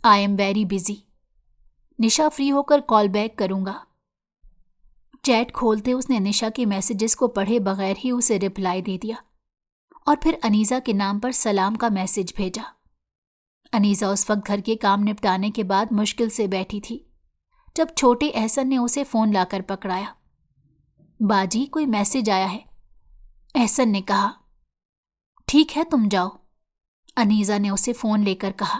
I am very busy, Nisha free ہو کر کال بیک کروں گا۔ چیٹ کھولتے اس نے نشا کے میسیجز کو پڑھے بغیر ہی اسے رپلائی دے دیا، اور پھر انیزا کے نام پر سلام کا میسیج بھیجا۔ انیزا اس وقت گھر کے کام نپٹانے کے بعد مشکل سے بیٹھی تھی جب چھوٹے احسن نے اسے فون لا کر پکڑایا۔ باجی، کوئی میسیج آیا ہے، احسن نے کہا۔ ٹھیک ہے، تم جاؤ، انیزا نے اسے فون لے کر کہا۔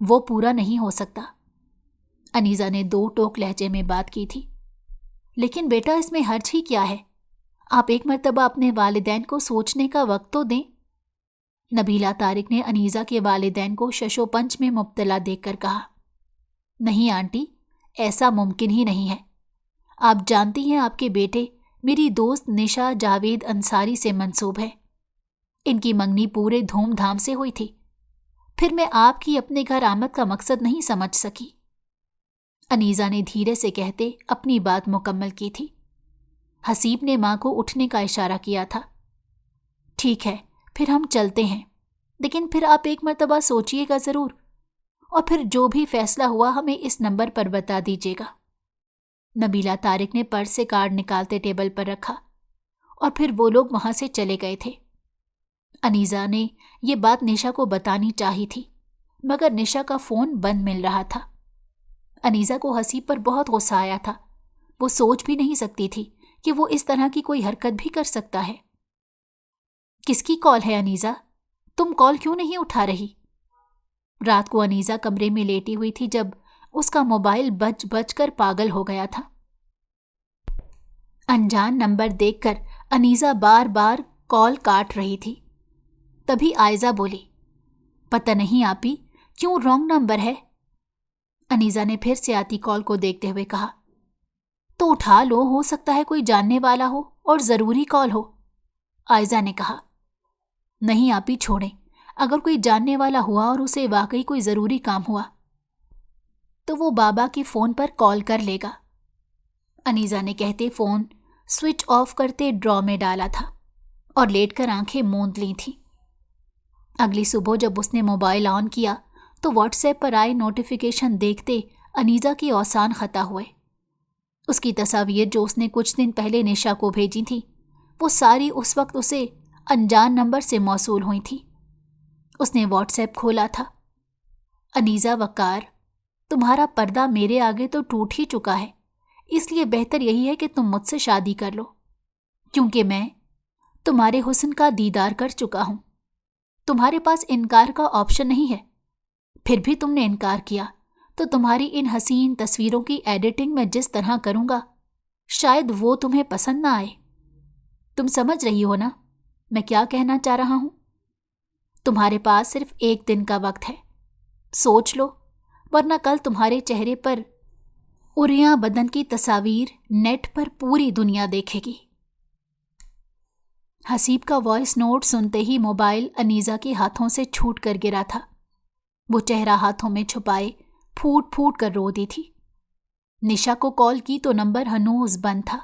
وہ پورا نہیں ہو سکتا۔ انیزا نے 2 ٹوک لہجے میں بات کی تھی۔ لیکن بیٹا اس میں حرج ہی کیا ہے؟ آپ ایک مرتبہ اپنے والدین کو سوچنے کا وقت تو دیں۔ نبیلہ طارق نے انیزا کے والدین کو ششو پنچ میں مبتلا دیکھ کر کہا۔ نہیں آنٹی، ایسا ممکن ہی نہیں ہے۔ آپ جانتی ہیں آپ کے بیٹے میری دوست نشا جاوید انصاری سے منسوب ہے۔ ان کی منگنی پورے دھوم دھام سے ہوئی تھی۔ پھر میں آپ کی اپنے گھر آمد کا مقصد نہیں سمجھ سکی۔ انیزا نے دھیرے سے کہتے اپنی بات مکمل کی تھی۔ حسیب نے ماں کو اٹھنے کا اشارہ کیا تھا۔ ٹھیک ہے، پھر ہم چلتے ہیں، لیکن پھر آپ ایک مرتبہ سوچئے گا ضرور، اور پھر جو بھی فیصلہ ہوا ہمیں اس نمبر پر بتا دیجیے گا۔ نبیلہ طارق نے پرس سے کارڈ نکالتے ٹیبل پر رکھا، اور پھر وہ لوگ وہاں سے چلے گئے تھے۔ انیزا نے یہ بات نشا کو بتانی چاہی تھی، مگر نشا کا فون بند مل رہا تھا۔ انیزا کو حسیب پر بہت غصہ آیا تھا۔ وہ سوچ بھی نہیں سکتی تھی کہ وہ اس طرح کی کوئی حرکت بھی کر سکتا ہے۔ کس کی کال ہے انیزا؟ تم کال کیوں نہیں اٹھا رہی؟ رات کو انیزا کمرے میں لیٹی ہوئی تھی جب اس کا موبائل بج بج کر پاگل ہو گیا تھا۔ انجان نمبر دیکھ کر انیزا بار بار کال کاٹ رہی تھی۔ تبھی آئزہ بولی، پتہ نہیں آپی کیوں رانگ نمبر ہے؟ انیزا نے پھر سے آتی کال کو دیکھتے ہوئے کہا، تو اٹھا لو، ہو سکتا ہے کوئی جاننے والا ہو اور ضروری کال ہو۔ آئزہ نے کہا، نہیں آپی چھوڑیں، اگر کوئی جاننے والا ہوا اور اسے واقعی کوئی ضروری کام ہوا تو وہ بابا کے فون پر کال کر لے گا۔ انیزا نے کہتے فون سوئچ آف کرتے ڈرا میں ڈالا تھا اور لیٹ کر آنکھیں موند لی تھیں۔ اگلی صبح جب اس نے موبائل آن کیا تو واٹس ایپ پر آئے نوٹیفیکیشن دیکھتے انیزا کی اوسان خطا ہوئے۔ اس کی تصاویر جو اس نے کچھ دن پہلے نشا کو بھیجی تھی وہ ساری اس وقت اسے انجان نمبر سے موصول ہوئی تھی۔ اس نے واٹس ایپ کھولا تھا۔ انیزا وقار، تمہارا پردہ میرے آگے تو ٹوٹ ہی چکا ہے، اس لیے بہتر یہی ہے کہ تم مجھ سے شادی کر لو، کیونکہ میں تمہارے حسن کا دیدار کر چکا ہوں۔ تمہارے پاس انکار کا آپشن نہیں ہے۔ پھر بھی تم نے انکار کیا تو تمہاری ان حسین تصویروں کی ایڈیٹنگ میں جس طرح کروں گا شاید وہ تمہیں پسند نہ آئے۔ تم سمجھ رہی ہو نا میں کیا کہنا چاہ رہا ہوں؟ تمہارے پاس صرف 1 دن کا وقت ہے، سوچ لو، ورنہ کل تمہارے چہرے پر اریاں بدن کی تصاویر نیٹ پر پوری دنیا دیکھے گی۔ حسیب کا وائس نوٹ سنتے ہی موبائل انیزا کے ہاتھوں سے چھوٹ کر گرا تھا۔ وہ چہرہ ہاتھوں میں چھپائے پھوٹ پھوٹ کر رو دی تھی۔ نشا کو کال کی تو نمبر ہنوز بند تھا۔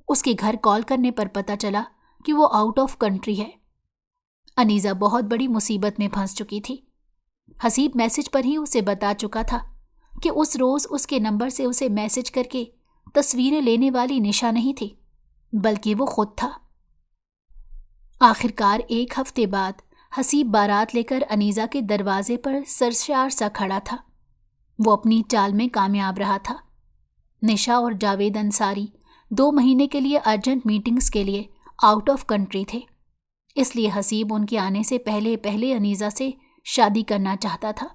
اس کے گھر کال کرنے پر پتہ چلا کہ وہ آؤٹ آف کنٹری ہے۔ انیزا بہت بڑی مصیبت میں پھنس چکی تھی۔ حسیب میسج پر ہی اسے بتا چکا تھا کہ اس روز اس کے نمبر سے اسے میسج کر کے تصویریں لینے والی نشا نہیں تھی بلکہ وہ خود تھا۔ آخرکار 1 ہفتے بعد حسیب بارات لے کر انیزا کے دروازے پر سرشار سا کھڑا تھا۔ وہ اپنی چال میں کامیاب رہا تھا۔ نشا اور جاوید انصاری 2 مہینے کے لیے ارجنٹ میٹنگز کے لیے آؤٹ آف کنٹری تھے، اس لیے حسیب ان کے آنے سے پہلے انیزا سے شادی کرنا چاہتا تھا،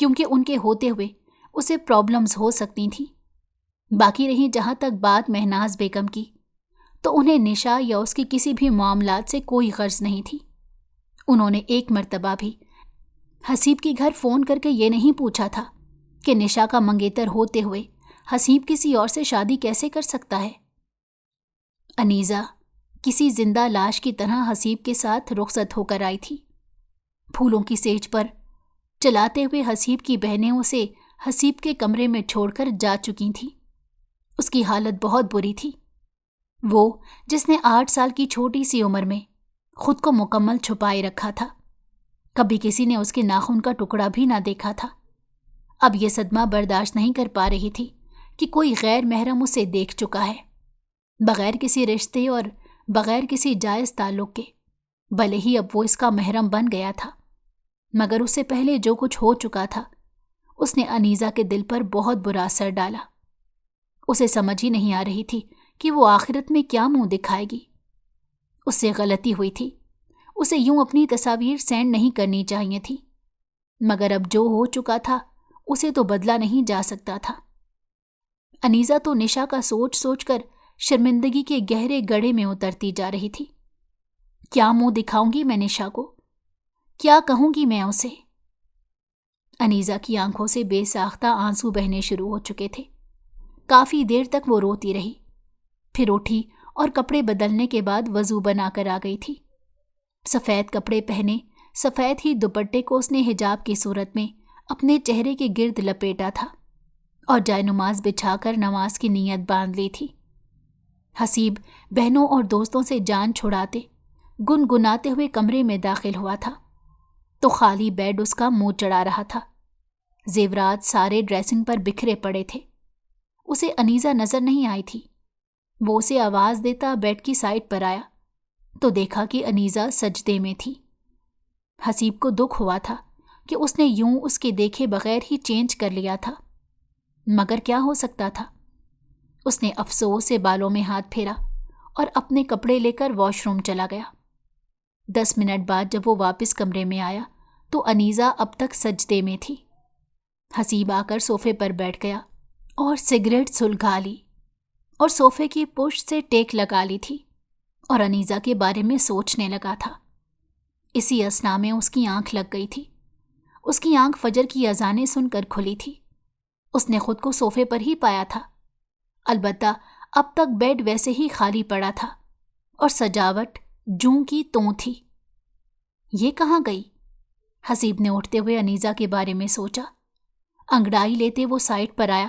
کیونکہ ان کے ہوتے ہوئے اسے پرابلمز ہو سکتی تھیں۔ باقی رہی جہاں تک بات مہناز بیگم کی تو انہیں نشا یا اس کی کسی بھی معاملات سے کوئی غرض نہیں تھی۔ انہوں نے 1 مرتبہ بھی حسیب کی گھر فون کر کے یہ نہیں پوچھا تھا کہ نشا کا منگیتر ہوتے ہوئے حسیب کسی اور سے شادی کیسے کر سکتا ہے۔ انیزا کسی زندہ لاش کی طرح حسیب کے ساتھ رخصت ہو کر آئی تھی۔ پھولوں کی سیج پر چلاتے ہوئے حسیب کی بہنیں اسے حسیب کے کمرے میں چھوڑ کر جا چکی تھیں۔ اس کی حالت بہت بری تھی۔ وہ جس نے 8 سال کی چھوٹی سی عمر میں خود کو مکمل چھپائے رکھا تھا، کبھی کسی نے اس کے ناخن کا ٹکڑا بھی نہ دیکھا تھا، اب یہ صدمہ برداشت نہیں کر پا رہی تھی کہ کوئی غیر محرم اسے دیکھ چکا ہے، بغیر کسی رشتے اور بغیر کسی جائز تعلق کے۔ بھلے ہی اب وہ اس کا محرم بن گیا تھا، مگر اس سے پہلے جو کچھ ہو چکا تھا اس نے انیزا کے دل پر بہت برا اثر ڈالا۔ اسے سمجھ ہی نہیں آ رہی تھی کہ وہ آخرت میں کیا منہ دکھائے گی۔ اس سے غلطی ہوئی تھی، اسے یوں اپنی تصاویر سینڈ نہیں کرنی چاہیے تھی۔ مگر اب جو ہو چکا تھا اسے تو بدلا نہیں جا سکتا تھا۔ انیزہ تو نشا کا سوچ سوچ کر شرمندگی کے گہرے گڑھے میں اترتی جا رہی تھی۔ کیا منہ دکھاؤں گی میں نشا کو؟ کیا کہوں گی میں اسے؟ انیزہ کی آنکھوں سے بے ساختہ آنسو بہنے شروع ہو چکے تھے۔ کافی دیر تک وہ روتی رہی، پھر اٹھی اور کپڑے بدلنے کے بعد وضو بنا کر آ گئی تھی۔ سفید کپڑے پہنے، سفید ہی دوپٹے کو اس نے حجاب کی صورت میں اپنے چہرے کے گرد لپیٹا تھا اور جائے نماز بچھا کر نماز کی نیت باندھ لی تھی۔ حسیب بہنوں اور دوستوں سے جان چھڑاتے گنگناتے ہوئے کمرے میں داخل ہوا تھا تو خالی بیڈ اس کا منہ چڑھا رہا تھا۔ زیورات سارے ڈریسنگ پر بکھرے پڑے تھے۔ اسے انیزہ نظر نہیں آئی تھی۔ وہ اسے آواز دیتا بیڈ کی سائڈ پر آیا تو دیکھا کہ انیزہ سجدے میں تھی۔ حسیب کو دکھ ہوا تھا کہ اس نے یوں اس کے دیکھے بغیر ہی چینج کر لیا تھا، مگر کیا ہو سکتا تھا؟ اس نے افسوس سے بالوں میں ہاتھ پھیرا اور اپنے کپڑے لے کر واش روم چلا گیا۔ 10 منٹ بعد جب وہ واپس کمرے میں آیا تو انیزہ اب تک سجدے میں تھی۔ حسیب آ کر صوفے پر بیٹھ گیا اور سگریٹ سلگا لی اور صوفے کی پشت سے ٹیک لگا لی تھی اور انیزہ کے بارے میں سوچنے لگا تھا۔ اسی اثنا میں اس کی آنکھ لگ گئی تھی۔ اس کی آنکھ فجر کی اذانیں سن کر کھلی تھی۔ اس نے خود کو صوفے پر ہی پایا تھا، البتہ اب تک بیڈ ویسے ہی خالی پڑا تھا اور سجاوٹ جوں کی توں تھی۔ یہ کہاں گئی؟ حسیب نے اٹھتے ہوئے انیزہ کے بارے میں سوچا۔ انگڑائی لیتے وہ سائڈ پر آیا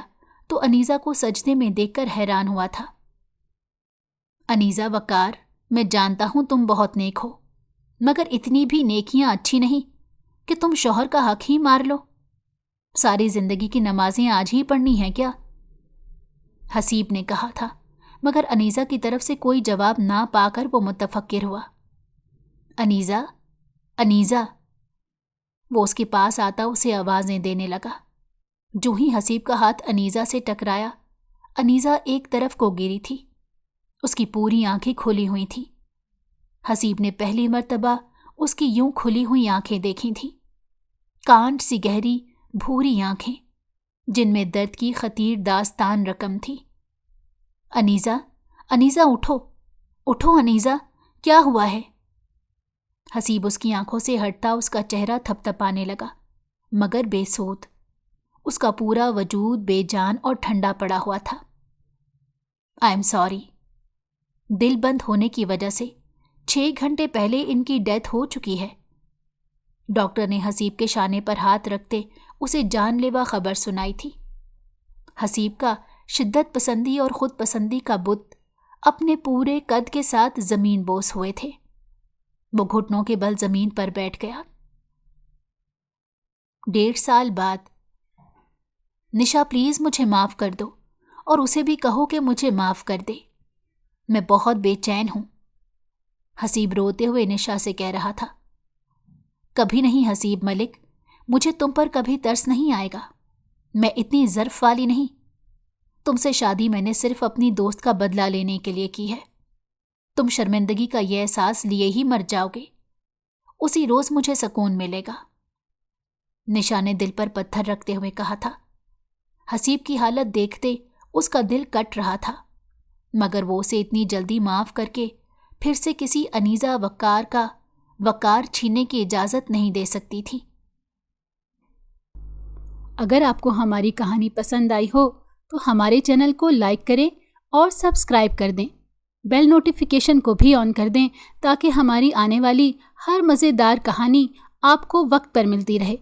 تو انیزہ کو سجدے میں دیکھ کر حیران ہوا تھا۔ انیزہ وقار، میں جانتا ہوں تم بہت نیک ہو، مگر اتنی بھی نیکیاں اچھی نہیں کہ تم شوہر کا حق ہی مار لو۔ ساری زندگی کی نمازیں آج ہی پڑھنی ہیں کیا؟ حسیب نے کہا تھا، مگر انیزہ کی طرف سے کوئی جواب نہ پا کر وہ متفکر ہوا۔ انیزہ، انیزہ، وہ اس کے پاس آتا اسے آوازیں دینے لگا۔ جو ہی حسیب کا ہاتھ انیزہ سے ٹکرایا، انیزہ ایک طرف کو گری تھی۔ اس کی پوری آنکھیں کھلی ہوئی تھیں۔ حسیب نے پہلی مرتبہ اس کی یوں کھلی ہوئی آنکھیں دیکھی تھیں، کانٹ سی گہری بھوری آنکھیں جن میں درد کی خطیر داستان رقم تھی۔ انیزہ، انیزہ اٹھو، اٹھو انیزہ، کیا ہوا ہے؟ حسیب اس کی آنکھوں سے ہٹتا اس کا چہرہ تھپ تھپانے لگا، مگر بے سود۔ اس کا پورا وجود بے جان اور ٹھنڈا پڑا ہوا تھا۔ آئی ایم سوری، دل بند ہونے کی وجہ سے 6 گھنٹے پہلے ان کی ڈیتھ ہو چکی ہے۔ ڈاکٹر نے حسیب کے شانے پر ہاتھ رکھتے اسے جان لیوا خبر سنائی تھی۔ حسیب کا شدت پسندی اور خود پسندی کا بت اپنے پورے قد کے ساتھ زمین بوس ہوئے تھے۔ وہ گھٹنوں کے بل زمین پر بیٹھ گیا۔ 1.5 سال بعد، نشا پلیز مجھے معاف کر دو اور اسے بھی کہو کہ مجھے معاف کر دے، میں بہت بے چین ہوں، حسیب روتے ہوئے نشا سے کہہ رہا تھا۔ کبھی نہیں حسیب ملک، مجھے تم پر کبھی ترس نہیں آئے گا، میں اتنی ظرف والی نہیں۔ تم سے شادی میں نے صرف اپنی دوست کا بدلہ لینے کے لیے کی ہے۔ تم شرمندگی کا یہ احساس لیے ہی مر جاؤ گے، اسی روز مجھے سکون ملے گا، نشا نے دل پر پتھر رکھتے ہوئے کہا تھا۔ حسیب کی حالت دیکھتے اس کا دل کٹ رہا تھا، مگر وہ اسے اتنی جلدی معاف کر کے پھر سے کسی انیزہ وقار کا وقار چھیننے کی اجازت نہیں دے سکتی تھی۔ اگر آپ کو ہماری کہانی پسند آئی ہو تو ہمارے چینل کو لائک کریں اور سبسکرائب کر دیں۔ بیل نوٹیفیکیشن کو بھی آن کر دیں تاکہ ہماری آنے والی ہر مزیدار کہانی آپ کو وقت پر ملتی رہے۔